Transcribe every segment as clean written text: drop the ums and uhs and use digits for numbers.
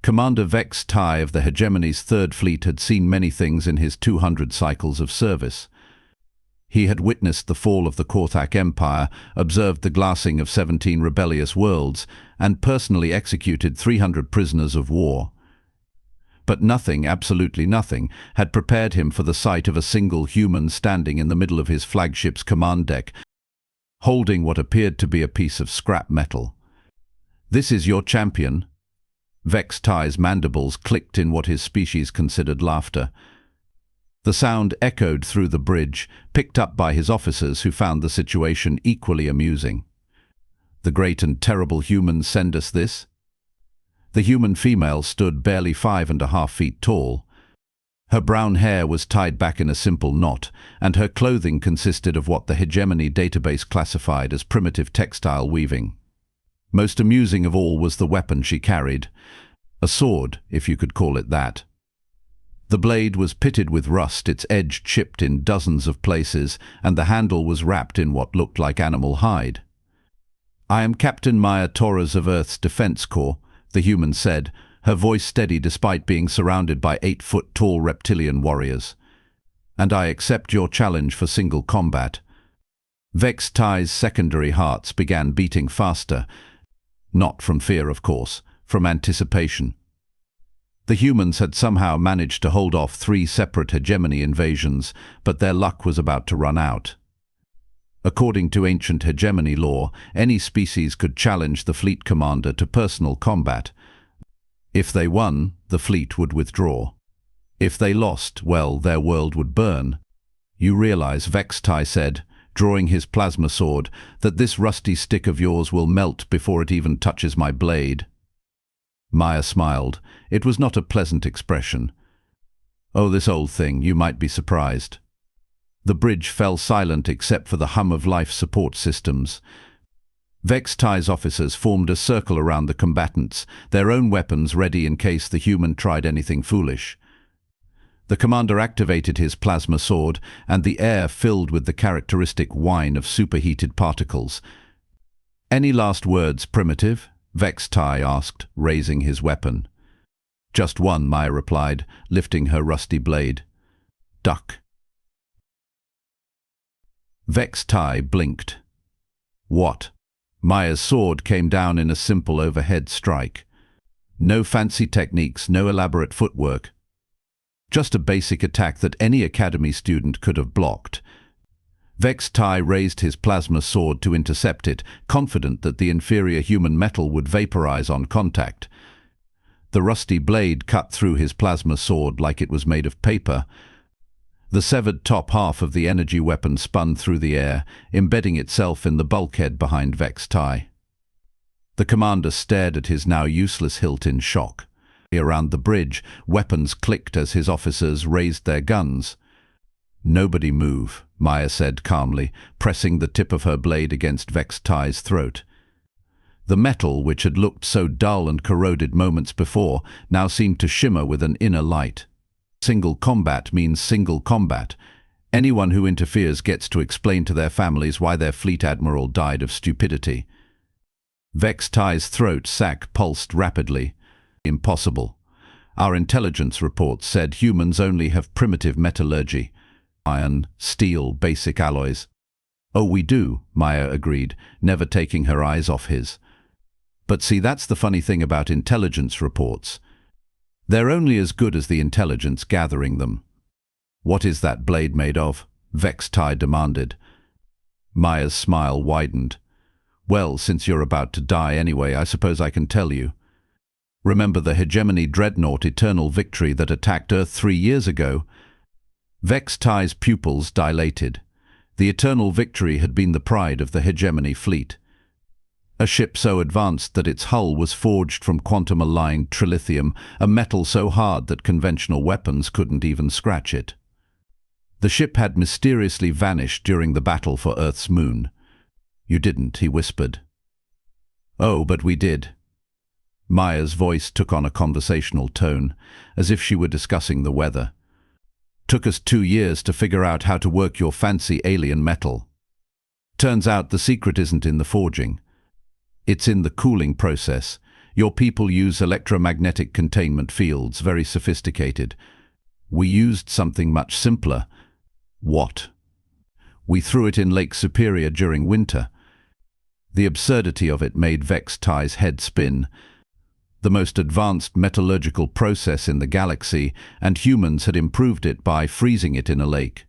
Commander Vex Tai of the Hegemony's Third Fleet had seen many things in his 200 cycles of service. He had witnessed the fall of the Korthak Empire, observed the glassing of 17 rebellious worlds, and personally executed 300 prisoners of war. But nothing, absolutely nothing, had prepared him for the sight of a single human standing in the middle of his flagship's command deck, holding what appeared to be a piece of scrap metal. "This is your champion." Vex Tai's mandibles clicked in what his species considered laughter. The sound echoed through the bridge, picked up by his officers who found the situation equally amusing. "The great and terrible humans send us this?" The human female stood barely 5.5 feet tall. Her brown hair was tied back in a simple knot, and her clothing consisted of what the Hegemony database classified as primitive textile weaving. Most amusing of all was the weapon she carried. A sword, if you could call it that. The blade was pitted with rust, its edge chipped in dozens of places, and the handle was wrapped in what looked like animal hide. "I am Captain Maya Torres of Earth's Defense Corps," the human said, her voice steady despite being surrounded by 8-foot-tall reptilian warriors. "And I accept your challenge for single combat." Vex Tai's secondary hearts began beating faster. Not from fear, of course, from anticipation. The humans had somehow managed to hold off 3 separate Hegemony invasions, but their luck was about to run out. According to ancient Hegemony law, any species could challenge the fleet commander to personal combat. If they won, the fleet would withdraw. If they lost, well, their world would burn. "You realize," Vex Tai said, drawing his plasma sword, "that this rusty stick of yours will melt before it even touches my blade." Maya smiled. It was not a pleasant expression. "Oh, this old thing, you might be surprised." The bridge fell silent except for the hum of life support systems. Vex Tai's officers formed a circle around the combatants, their own weapons ready in case the human tried anything foolish. The commander activated his plasma sword, and the air filled with the characteristic whine of superheated particles. "Any last words, Primitive?" Vex Tai asked, raising his weapon. "Just one," Maya replied, lifting her rusty blade. "Duck." Vex Tai blinked. "What?" Maya's sword came down in a simple overhead strike. No fancy techniques, no elaborate footwork. Just a basic attack that any academy student could have blocked. Vex Tai raised his plasma sword to intercept it, confident that the inferior human metal would vaporize on contact. The rusty blade cut through his plasma sword like it was made of paper. The severed top half of the energy weapon spun through the air, embedding itself in the bulkhead behind Vex Tai. The commander stared at his now useless hilt in shock. Around the bridge, weapons clicked as his officers raised their guns. "Nobody move," Maya said calmly, pressing the tip of her blade against Vex Tai's throat. The metal, which had looked so dull and corroded moments before, now seemed to shimmer with an inner light. Single combat means single combat. Anyone who interferes gets to explain to their families why their fleet admiral died of stupidity. Vex Tai's throat sac pulsed rapidly. "Impossible. Our intelligence reports said humans only have primitive metallurgy. Iron, steel, basic alloys." "Oh, we do," Maya agreed, never taking her eyes off his. "But see, that's the funny thing about intelligence reports. They're only as good as the intelligence gathering them." "What is that blade made of?" Vex Tai demanded. Maya's smile widened. "Well, since you're about to die anyway, I suppose I can tell you. Remember the Hegemony dreadnought Eternal Victory that attacked Earth 3 years ago?" Vex Tai's pupils dilated. The Eternal Victory had been the pride of the Hegemony fleet. A ship so advanced that its hull was forged from quantum-aligned trilithium, a metal so hard that conventional weapons couldn't even scratch it. The ship had mysteriously vanished during the battle for Earth's moon. "You didn't," he whispered. "Oh, but we did." Maya's voice took on a conversational tone, as if she were discussing the weather. "Took us 2 years to figure out how to work your fancy alien metal. Turns out the secret isn't in the forging. It's in the cooling process. Your people use electromagnetic containment fields, very sophisticated. We used something much simpler. What? We threw it in Lake Superior during winter. The absurdity of it made Vex Ty's head spin. The most advanced metallurgical process in the galaxy, and humans had improved it by freezing it in a lake.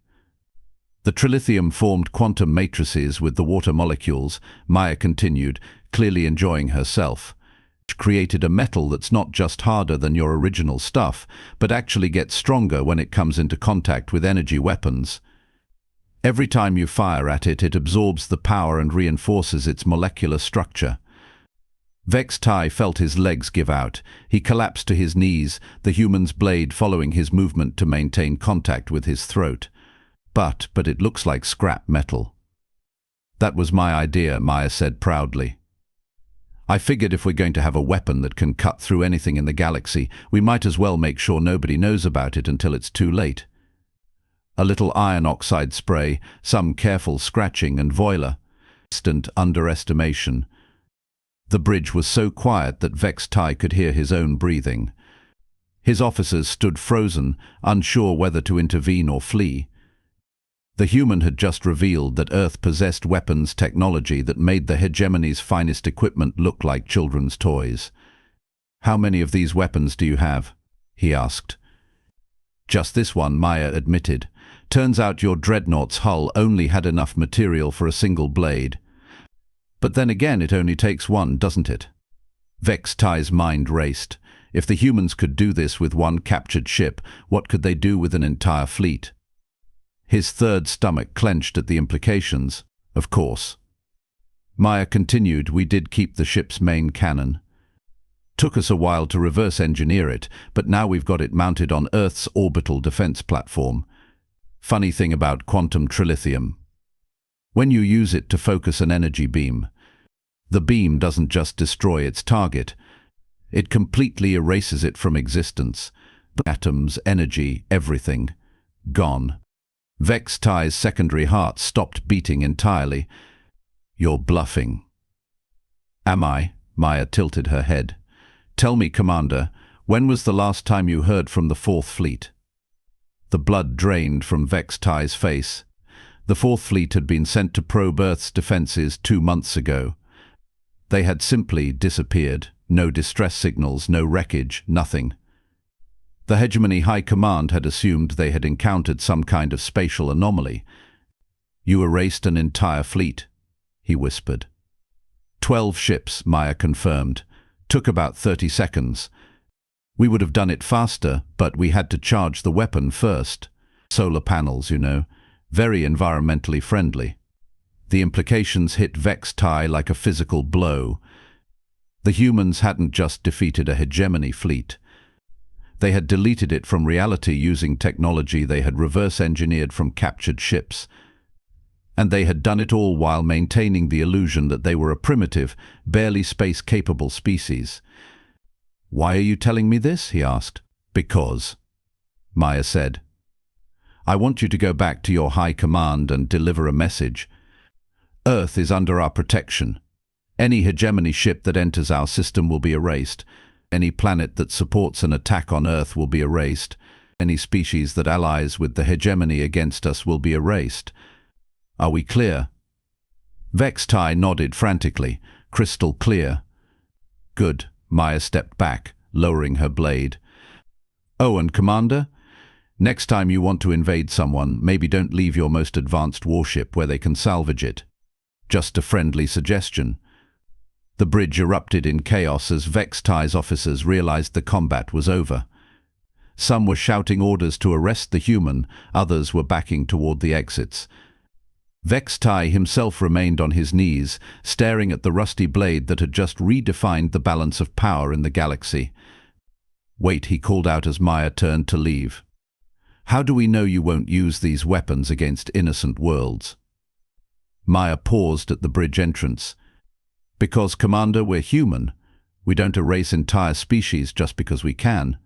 The trilithium formed quantum matrices with the water molecules, Maya continued, clearly enjoying herself. Created a metal that's not just harder than your original stuff, but actually gets stronger when it comes into contact with energy weapons. Every time you fire at it, it absorbs the power and reinforces its molecular structure. Vex Tai felt his legs give out. He collapsed to his knees, the human's blade following his movement to maintain contact with his throat. But it looks like scrap metal. That was my idea, Maya said proudly. I figured if we're going to have a weapon that can cut through anything in the galaxy, we might as well make sure nobody knows about it until it's too late. A little iron oxide spray, some careful scratching and voila. Instant underestimation. The bridge was so quiet that Vex Tai could hear his own breathing. His officers stood frozen, unsure whether to intervene or flee. The human had just revealed that Earth possessed weapons technology that made the hegemony's finest equipment look like children's toys. "How many of these weapons do you have?" he asked. "Just this one," Maya admitted. "Turns out your dreadnought's hull only had enough material for a single blade. But then again, it only takes one, doesn't it?" Vex Tai's mind raced. If the humans could do this with one captured ship, what could they do with an entire fleet? His third stomach clenched at the implications. Of course. Maya continued, "We did keep the ship's main cannon. Took us a while to reverse engineer it, but now we've got it mounted on Earth's orbital defense platform. Funny thing about quantum trilithium. When you use it to focus an energy beam, the beam doesn't just destroy its target, it completely erases it from existence. Atoms, energy, everything. Gone." Vex Tai's secondary heart stopped beating entirely. "You're bluffing." "Am I?" Maya tilted her head. "Tell me, Commander, when was the last time you heard from the Fourth Fleet?" The blood drained from Vex Tai's face. The Fourth Fleet had been sent to probe Earth's defenses 2 months ago. They had simply disappeared. No distress signals, no wreckage, nothing. The Hegemony High Command had assumed they had encountered some kind of spatial anomaly. "You erased an entire fleet," he whispered. 12 ships, Maya confirmed. Took about 30 seconds. We would have done it faster, but we had to charge the weapon first. Solar panels, you know. Very environmentally friendly. The implications hit Vex Tai like a physical blow. The humans hadn't just defeated a hegemony fleet. They had deleted it from reality using technology they had reverse-engineered from captured ships. And they had done it all while maintaining the illusion that they were a primitive, barely space-capable species. "Why are you telling me this?" he asked. "Because," Maya said. "I want you to go back to your high command and deliver a message. Earth is under our protection. Any hegemony ship that enters our system will be erased. Any planet that supports an attack on Earth will be erased. Any species that allies with the hegemony against us will be erased. Are we clear?" Vex Tai nodded frantically, crystal clear. "Good." Maya stepped back, lowering her blade. "Oh, and Commander, next time you want to invade someone, maybe don't leave your most advanced warship where they can salvage it. Just a friendly suggestion." The bridge erupted in chaos as Vex Tai's officers realized the combat was over. Some were shouting orders to arrest the human, others were backing toward the exits. Vex Tai himself remained on his knees, staring at the rusty blade that had just redefined the balance of power in the galaxy. "Wait," he called out as Maya turned to leave. "How do we know you won't use these weapons against innocent worlds?" Maya paused at the bridge entrance. "Because, Commander, we're human. We don't erase entire species just because we can.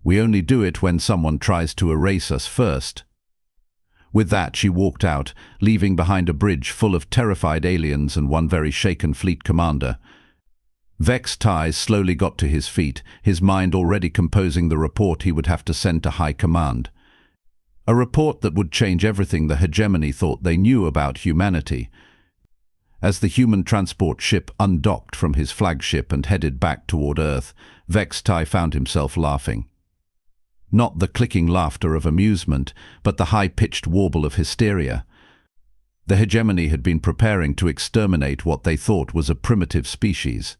We only do it when someone tries to erase us first." With that, she walked out, leaving behind a bridge full of terrified aliens and one very shaken fleet commander. Vex Tai slowly got to his feet, his mind already composing the report he would have to send to High Command. A report that would change everything the hegemony thought they knew about humanity. As the human transport ship undocked from his flagship and headed back toward Earth, Vex Tai found himself laughing. Not the clicking laughter of amusement, but the high-pitched warble of hysteria. The hegemony had been preparing to exterminate what they thought was a primitive species.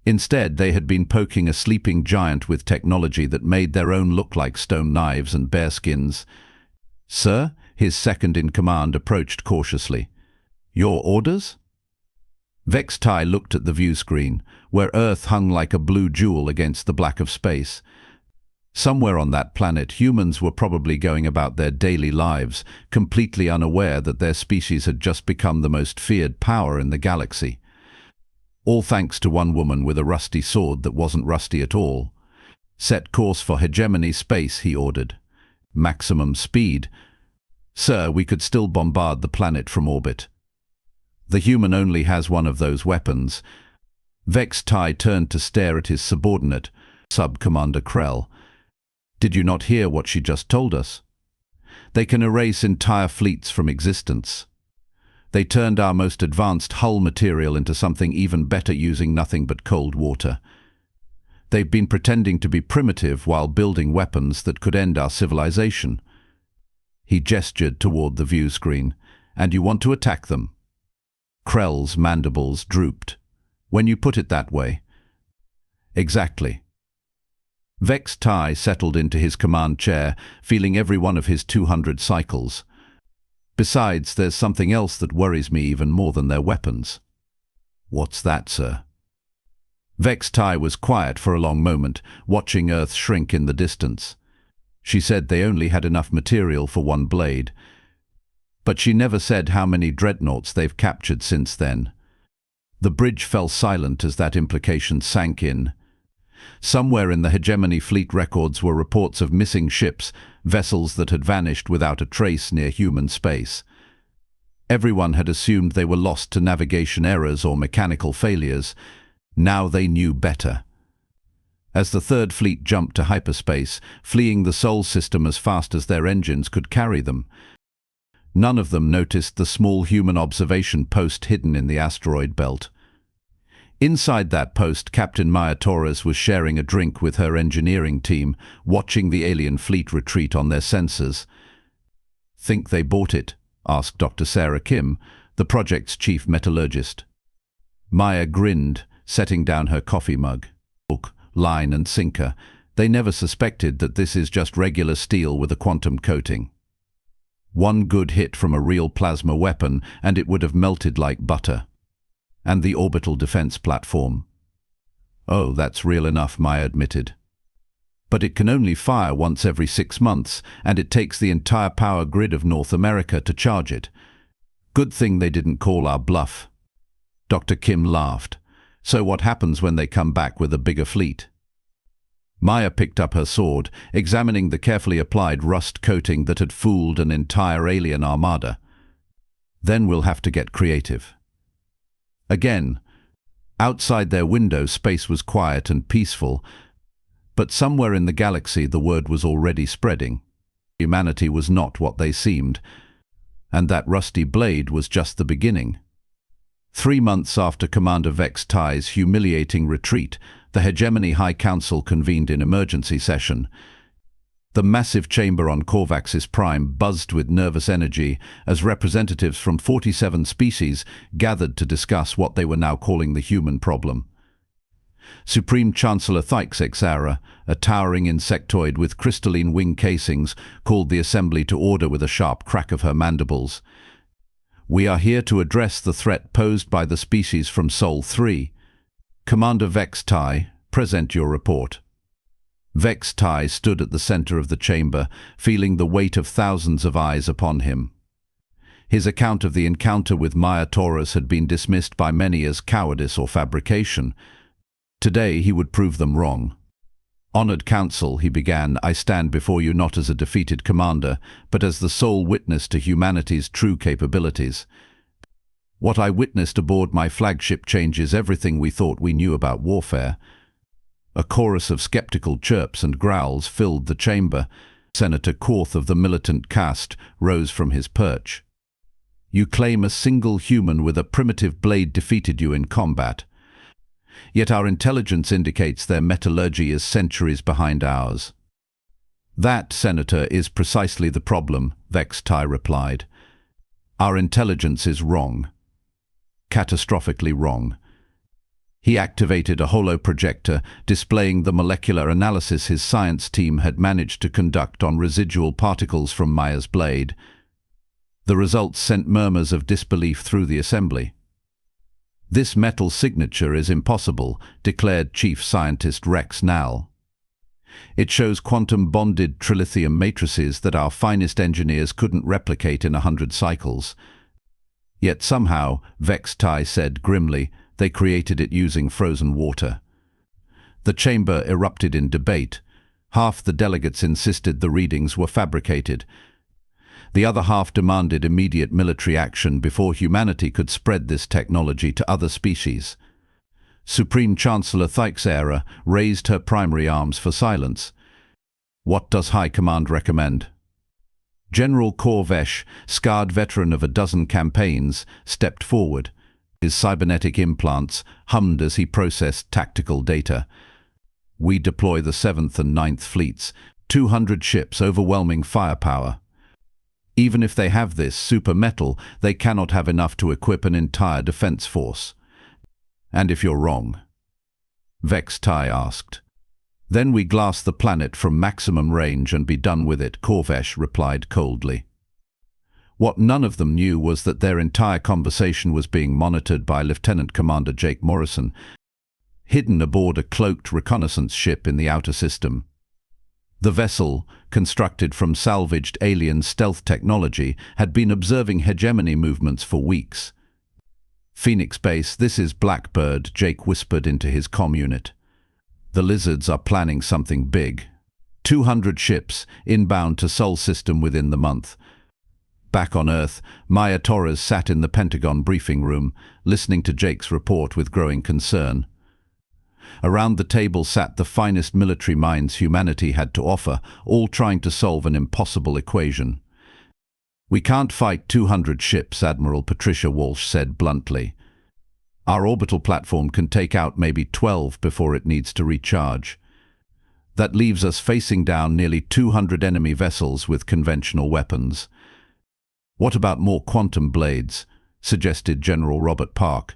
Instead, they had been poking a sleeping giant with technology that made their own look like stone knives and bearskins. "Sir," his second-in-command approached cautiously. "Your orders?" Vex Tai looked at the view screen, where Earth hung like a blue jewel against the black of space. Somewhere on that planet, humans were probably going about their daily lives, completely unaware that their species had just become the most feared power in the galaxy. All thanks to one woman with a rusty sword that wasn't rusty at all. "Set course for hegemony space," he ordered. "Maximum speed." "Sir, we could still bombard the planet from orbit." "The human only has one of those weapons." Vex Tai turned to stare at his subordinate, Sub-Commander Krell. "Did you not hear what she just told us? They can erase entire fleets from existence. They turned our most advanced hull material into something even better using nothing but cold water. They've been pretending to be primitive while building weapons that could end our civilization." He gestured toward the view screen. "And you want to attack them?" Krell's mandibles drooped. "When you put it that way." "Exactly." Vex Tai settled into his command chair, feeling every one of his 200 cycles. "Besides, there's something else that worries me even more than their weapons." "What's that, sir?" Vex Tai was quiet for a long moment, watching Earth shrink in the distance. She said they only had enough material for one blade. But she never said how many dreadnoughts they've captured since then. The bridge fell silent as that implication sank in. Somewhere in the hegemony fleet records were reports of missing ships, vessels that had vanished without a trace near human space. Everyone had assumed they were lost to navigation errors or mechanical failures. Now they knew better. As the Third Fleet jumped to hyperspace, fleeing the Sol system as fast as their engines could carry them, none of them noticed the small human observation post hidden in the asteroid belt. Inside that post, Captain Maya Torres was sharing a drink with her engineering team, watching the alien fleet retreat on their sensors. "Think they bought it?" asked Dr. Sarah Kim, the project's chief metallurgist. Maya grinned, setting down her coffee mug. "Hook, line and sinker. They never suspected that this is just regular steel with a quantum coating. One good hit from a real plasma weapon and it would have melted like butter. And the orbital defense platform." "Oh, that's real enough," Maya admitted. "But it can only fire once every 6 months, and it takes the entire power grid of North America to charge it. Good thing they didn't call our bluff." Dr. Kim laughed. "So what happens when they come back with a bigger fleet?" Maya picked up her sword, examining the carefully applied rust coating that had fooled an entire alien armada. "Then we'll have to get creative." Again, outside their window, space was quiet and peaceful, but somewhere in the galaxy the word was already spreading. Humanity was not what they seemed, and that rusty blade was just the beginning. 3 months after Commander Vex Tai's humiliating retreat, the Hegemony High Council convened in emergency session. The massive chamber on Corvaxis Prime buzzed with nervous energy as representatives from 47 species gathered to discuss what they were now calling the human problem. Supreme Chancellor Thyxexara, a towering insectoid with crystalline wing casings, called the assembly to order with a sharp crack of her mandibles. "We are here to address the threat posed by the species from Sol 3. Commander Vex Tai, present your report." Vex Tai stood at the center of the chamber, feeling the weight of thousands of eyes upon him. His account of the encounter with Maya Torres had been dismissed by many as cowardice or fabrication. Today he would prove them wrong. "Honored Council," he began, "I stand before you not as a defeated commander, but as the sole witness to humanity's true capabilities. What I witnessed aboard my flagship changes everything we thought we knew about warfare. A chorus of skeptical chirps and growls filled the chamber. Senator Korth of the militant caste rose from his perch. You claim a single human with a primitive blade defeated you in combat. Yet our intelligence indicates their metallurgy is centuries behind ours. That, Senator, is precisely the problem, Vex Tai replied. Our intelligence is wrong. Catastrophically wrong. He activated a holoprojector, displaying the molecular analysis his science team had managed to conduct on residual particles from Maya's blade. The results sent murmurs of disbelief through the assembly. This metal signature is impossible, declared Chief Scientist Rex Nall. It shows quantum-bonded trilithium matrices that our finest engineers couldn't replicate in 100 cycles. Yet somehow, Vex Tai said grimly, they created it using frozen water. The chamber erupted in debate. Half the delegates insisted the readings were fabricated. The other half demanded immediate military action before humanity could spread this technology to other species. Supreme Chancellor Thyxera raised her primary arms for silence. What does High Command recommend? General Korvesh, scarred veteran of a dozen campaigns, stepped forward. His cybernetic implants hummed as he processed tactical data. We deploy the 7th and 9th fleets, 200 ships, overwhelming firepower. Even if they have this super metal, they cannot have enough to equip an entire defense force. And if you're wrong? Vex Tai asked. Then we glass the planet from maximum range and be done with it, Korvesh replied coldly. What none of them knew was that their entire conversation was being monitored by Lieutenant Commander Jake Morrison, hidden aboard a cloaked reconnaissance ship in the outer system. The vessel, constructed from salvaged alien stealth technology, had been observing hegemony movements for weeks. Phoenix Base, this is Blackbird, Jake whispered into his comm unit. The lizards are planning something big. 200 ships, inbound to Sol system within the month. Back on Earth, Maya Torres sat in the Pentagon briefing room, listening to Jake's report with growing concern. Around the table sat the finest military minds humanity had to offer, all trying to solve an impossible equation. We can't fight 200 ships, Admiral Patricia Walsh said bluntly. Our orbital platform can take out maybe 12 before it needs to recharge. That leaves us facing down nearly 200 enemy vessels with conventional weapons. What about more quantum blades? Suggested General Robert Park.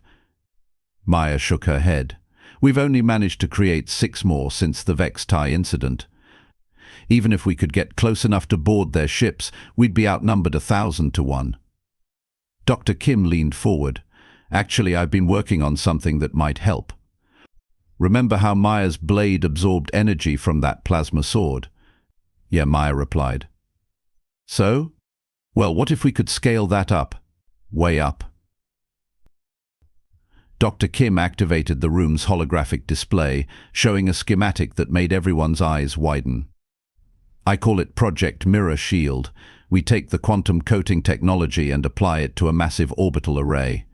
Maya shook her head. We've only managed to create 6 more since the Vex Tai incident. Even if we could get close enough to board their ships, we'd be outnumbered 1,000 to 1. Dr. Kim leaned forward. Actually, I've been working on something that might help. Remember how Maya's blade absorbed energy from that plasma sword? Yeah, Maya replied. So? Well, what if we could scale that up? Way up. Dr. Kim activated the room's holographic display, showing a schematic that made everyone's eyes widen. I call it Project Mirror Shield. We take the quantum coating technology and apply it to a massive orbital array.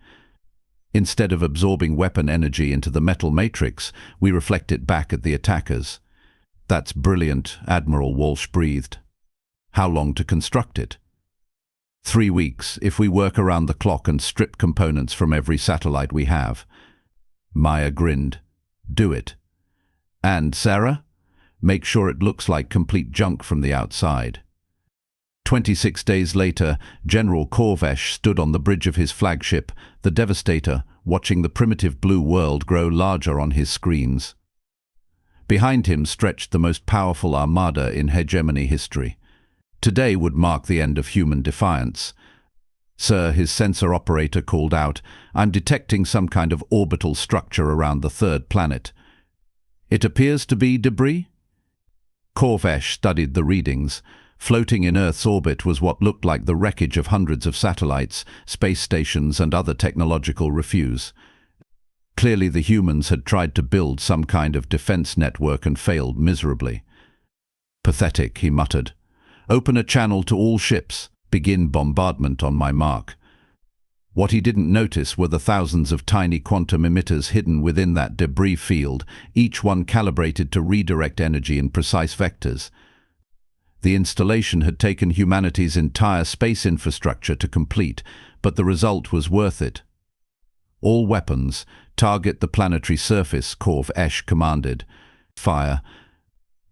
Instead of absorbing weapon energy into the metal matrix, we reflect it back at the attackers. That's brilliant, Admiral Walsh breathed. How long to construct it? 3 weeks, if we work around the clock and strip components from every satellite we have. Maya grinned. Do it. And, Sarah? Make sure it looks like complete junk from the outside. 26 days later, General Korvesh stood on the bridge of his flagship, the Devastator, watching the primitive blue world grow larger on his screens. Behind him stretched the most powerful armada in hegemony history. Today would mark the end of human defiance. Sir, his sensor operator called out, I'm detecting some kind of orbital structure around the 3rd planet. It appears to be debris? Korvesh studied the readings. Floating in Earth's orbit was what looked like the wreckage of hundreds of satellites, space stations and other technological refuse. Clearly the humans had tried to build some kind of defense network and failed miserably. Pathetic, he muttered. Open a channel to all ships. Begin bombardment on my mark. What he didn't notice were the thousands of tiny quantum emitters hidden within that debris field, each one calibrated to redirect energy in precise vectors. The installation had taken humanity's entire space infrastructure to complete, but the result was worth it. All weapons, target the planetary surface, Corv-Esh commanded. Fire.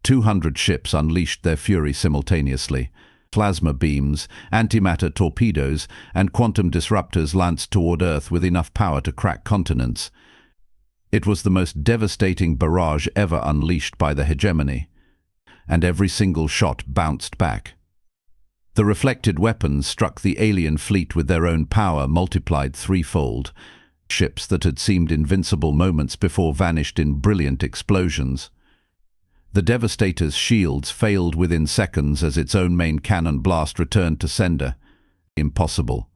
200 ships unleashed their fury simultaneously. Plasma beams, antimatter torpedoes, and quantum disruptors lanced toward Earth with enough power to crack continents. It was the most devastating barrage ever unleashed by the hegemony, and every single shot bounced back. The reflected weapons struck the alien fleet with their own power multiplied threefold. Ships that had seemed invincible moments before vanished in brilliant explosions. The Devastator's shields failed within seconds as its own main cannon blast returned to sender. Impossible.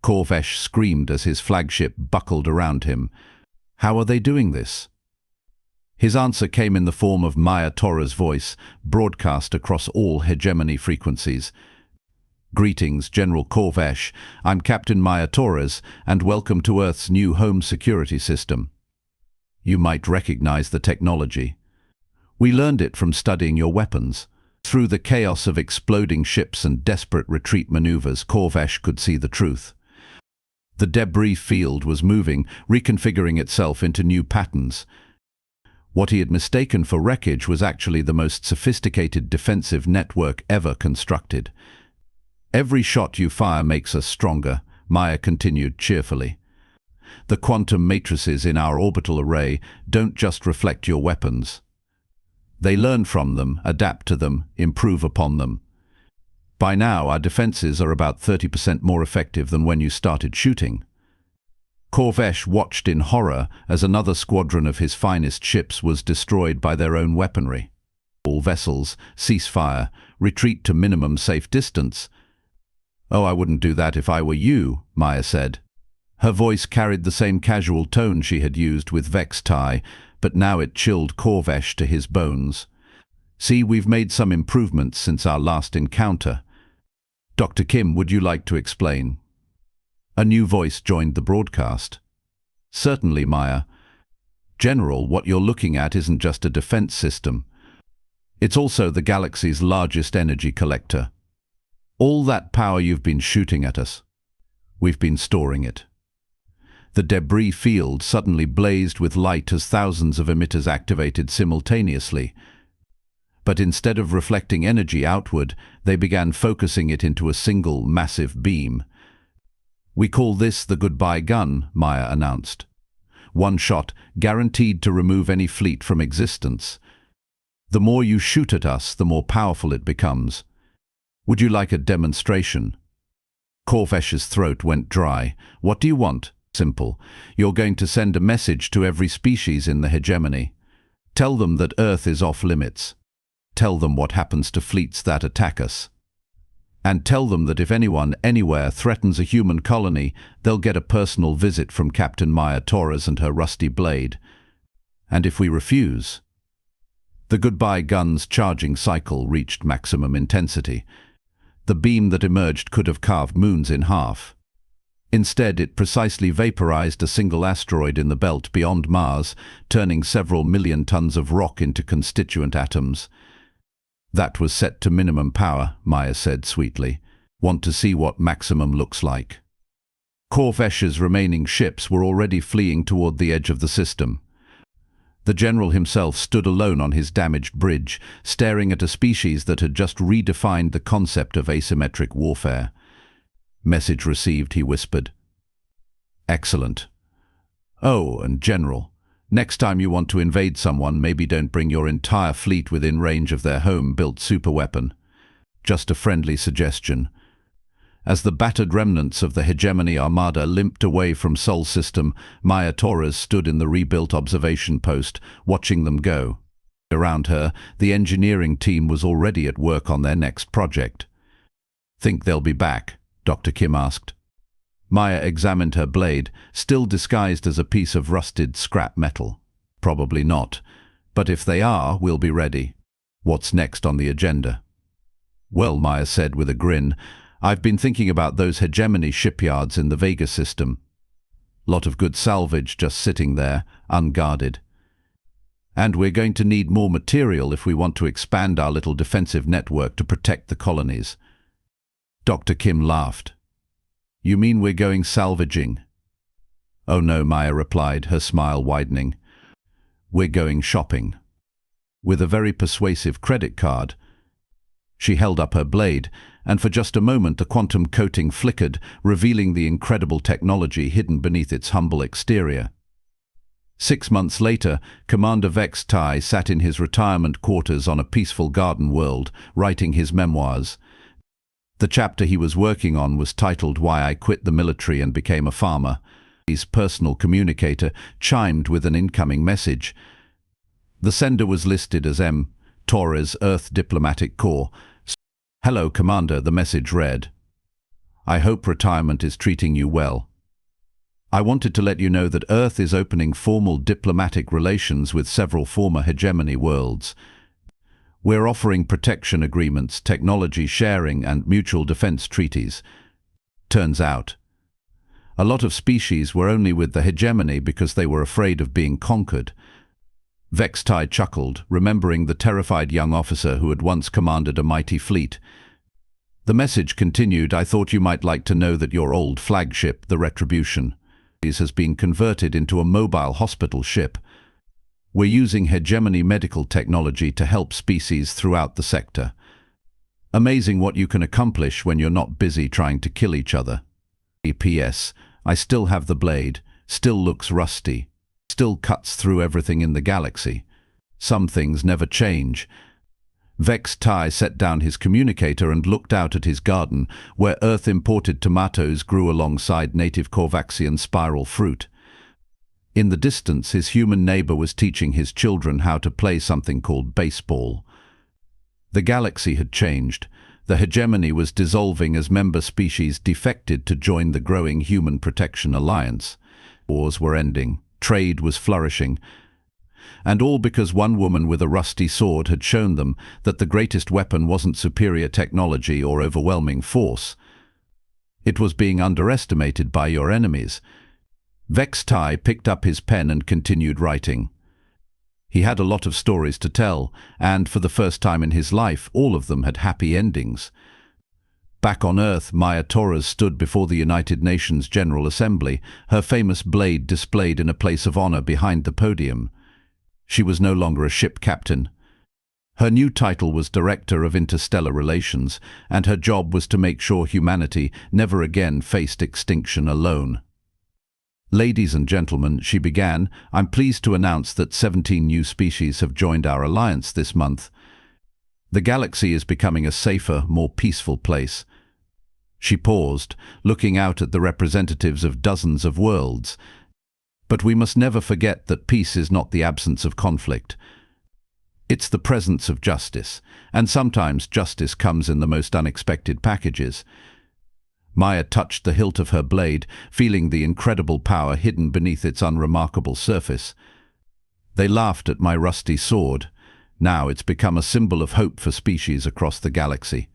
Corv-Esh screamed as his flagship buckled around him. How are they doing this? His answer came in the form of Maya Torres' voice, broadcast across all hegemony frequencies. Greetings, General Corv-Esh. I'm Captain Maya Torres, and welcome to Earth's new home security system. You might recognize the technology. We learned it from studying your weapons. Through the chaos of exploding ships and desperate retreat maneuvers, Corv-Esh could see the truth. The debris field was moving, reconfiguring itself into new patterns. What he had mistaken for wreckage was actually the most sophisticated defensive network ever constructed. Every shot you fire makes us stronger, Maya continued cheerfully. The quantum matrices in our orbital array don't just reflect your weapons. They learn from them, adapt to them, improve upon them. By now, our defenses are about 30% more effective than when you started shooting. Corv-Esh watched in horror as another squadron of his finest ships was destroyed by their own weaponry. All vessels, cease fire, retreat to minimum safe distance. Oh, I wouldn't do that if I were you, Maya said. Her voice carried the same casual tone she had used with Vex-Tai, but now it chilled Corv-Esh to his bones. See, we've made some improvements since our last encounter. Dr. Kim, would you like to explain? A new voice joined the broadcast. Certainly, Maya. General, what you're looking at isn't just a defense system. It's also the galaxy's largest energy collector. All that power you've been shooting at us, we've been storing it. The debris field suddenly blazed with light as thousands of emitters activated simultaneously. But instead of reflecting energy outward, they began focusing it into a single massive beam. We call this the goodbye gun, Maya announced. One shot, guaranteed to remove any fleet from existence. The more you shoot at us, the more powerful it becomes. Would you like a demonstration? Corv-Esh's throat went dry. What do you want? Simple. You're going to send a message to every species in the hegemony. Tell them that Earth is off limits. Tell them what happens to fleets that attack us. And tell them that if anyone, anywhere, threatens a human colony, they'll get a personal visit from Captain Maya Torres and her rusty blade. And if we refuse... The goodbye gun's charging cycle reached maximum intensity. The beam that emerged could have carved moons in half. Instead, it precisely vaporized a single asteroid in the belt beyond Mars, turning several million tons of rock into constituent atoms. That was set to minimum power, Maya said sweetly. Want to see what maximum looks like? Corv-Esh's remaining ships were already fleeing toward the edge of the system. The general himself stood alone on his damaged bridge, staring at a species that had just redefined the concept of asymmetric warfare. Message received, he whispered. Excellent. Oh, and General, next time you want to invade someone, maybe don't bring your entire fleet within range of their home-built superweapon. Just a friendly suggestion. As the battered remnants of the hegemony armada limped away from Sol System, Maya Torres stood in the rebuilt observation post, watching them go. Around her, the engineering team was already at work on their next project. Think they'll be back? Dr. Kim asked. Maya examined her blade, still disguised as a piece of rusted scrap metal. Probably not. But if they are, we'll be ready. What's next on the agenda? Well, Maya said with a grin, I've been thinking about those hegemony shipyards in the Vega system. Lot of good salvage just sitting there, unguarded. And we're going to need more material if we want to expand our little defensive network to protect the colonies. Dr. Kim laughed. You mean we're going salvaging? Oh no, Maya replied, her smile widening. We're going shopping. With a very persuasive credit card. She held up her blade, and for just a moment the quantum coating flickered, revealing the incredible technology hidden beneath its humble exterior. 6 months later, Commander Vex Tai sat in his retirement quarters on a peaceful garden world, writing his memoirs. The chapter he was working on was titled Why I Quit the Military and Became a Farmer. His personal communicator chimed with an incoming message. The sender was listed as M. Torres, Earth Diplomatic Corps. Hello, Commander, the message read. I hope retirement is treating you well. I wanted to let you know that Earth is opening formal diplomatic relations with several former hegemony worlds. We're offering protection agreements, technology sharing, and mutual defense treaties. Turns out, a lot of species were only with the hegemony because they were afraid of being conquered. Vex Tai chuckled, remembering the terrified young officer who had once commanded a mighty fleet. The message continued, I thought you might like to know that your old flagship, the Retribution, has been converted into a mobile hospital ship. We're using hegemony medical technology to help species throughout the sector. Amazing what you can accomplish when you're not busy trying to kill each other. P.S. I still have the blade, still looks rusty, still cuts through everything in the galaxy. Some things never change. Vex Tai set down his communicator and looked out at his garden, where Earth-imported tomatoes grew alongside native Corvaxian spiral fruit. In the distance, his human neighbor was teaching his children how to play something called baseball. The galaxy had changed. The hegemony was dissolving as member species defected to join the growing Human Protection Alliance. Wars were ending. Trade was flourishing. And all because one woman with a rusty sword had shown them that the greatest weapon wasn't superior technology or overwhelming force. It was being underestimated by your enemies. Vex Tai picked up his pen and continued writing. He had a lot of stories to tell, and for the first time in his life, all of them had happy endings. Back on Earth, Maya Torres stood before the United Nations General Assembly, her famous blade displayed in a place of honor behind the podium. She was no longer a ship captain. Her new title was Director of Interstellar Relations, and her job was to make sure humanity never again faced extinction alone. Ladies and gentlemen, she began, I'm pleased to announce that 17 new species have joined our alliance this month. The galaxy is becoming a safer, more peaceful place. She paused, looking out at the representatives of dozens of worlds. But we must never forget that peace is not the absence of conflict. It's the presence of justice, and sometimes justice comes in the most unexpected packages. Maya touched the hilt of her blade, feeling the incredible power hidden beneath its unremarkable surface. They laughed at my rusty sword. Now it's become a symbol of hope for species across the galaxy.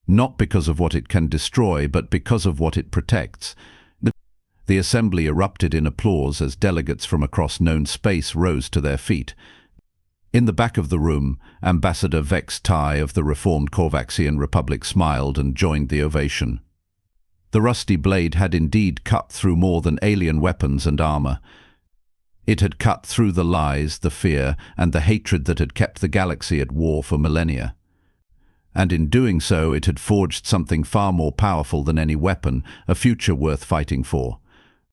Not because of what it can destroy, but because of what it protects. The assembly erupted in applause as delegates from across known space rose to their feet. In the back of the room, Ambassador Vex Tai of the reformed Corvaxian Republic smiled and joined the ovation. The rusty blade had indeed cut through more than alien weapons and armor. It had cut through the lies, the fear, and the hatred that had kept the galaxy at war for millennia. And in doing so, it had forged something far more powerful than any weapon, a future worth fighting for.